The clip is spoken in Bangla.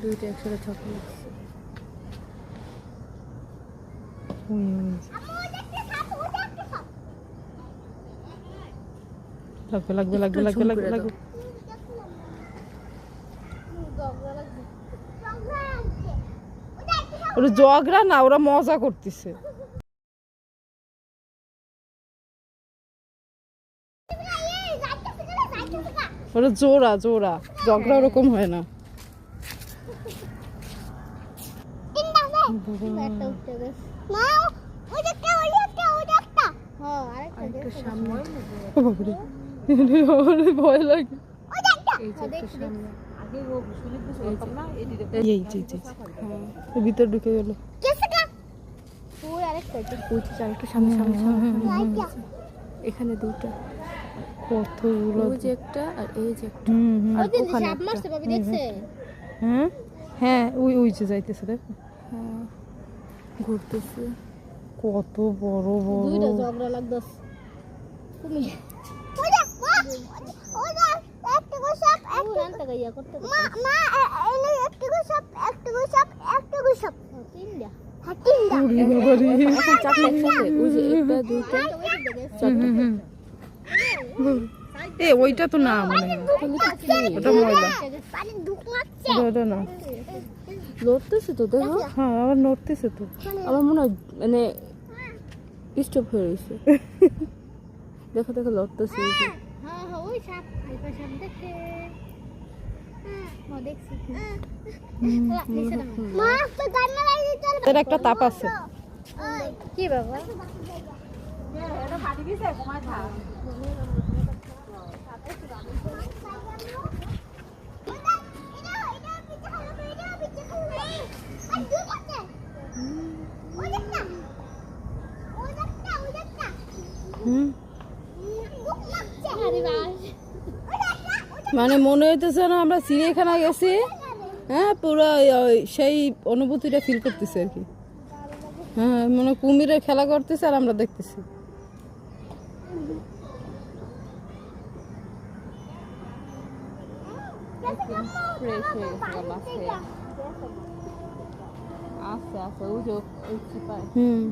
দুইটা একসাথে ছক্কা লাগছে। লাগবে লাগবে লাগবে লাগবে লাগবে লাগবে। ওরা ঝগড়া না, ওরা মজা করতেছে। ওরা জোড়া জোড়া, ঝগড়া ওরকম হয় না। ভয় লাগে। ভিতর ঢুকে গেল। এখানে দুটো, কতগুলো, ওই যে একটা আর এই যে একটা। হ্যাঁ হ্যাঁ, ওই ওই যে যাইতেছে, দেখ হ্যাঁ ঘুরতেছে। কত বড় বড়। এ ওইটা তো না, মানে ওটা ময়লা, ওটা না। লড়তেছে তো দেখো। হ্যাঁ আবার নড়তেছে তো। আমার মনে হয় মানে স্টপ হয়ে রয়েছে। দেখো দেখো লড়তেছে। এর একটা তাপ আছে। কি বাবা মানে মনে হইতেছে না আমরা চিড়িয়াখানা গেছি। হ্যাঁ পুরো সেই অনুভূতিটা ফিল করতেছি আর কি। হ্যাঁ মানে কুমিরের খেলা করতেছে আর আমরা দেখতেছি। হুম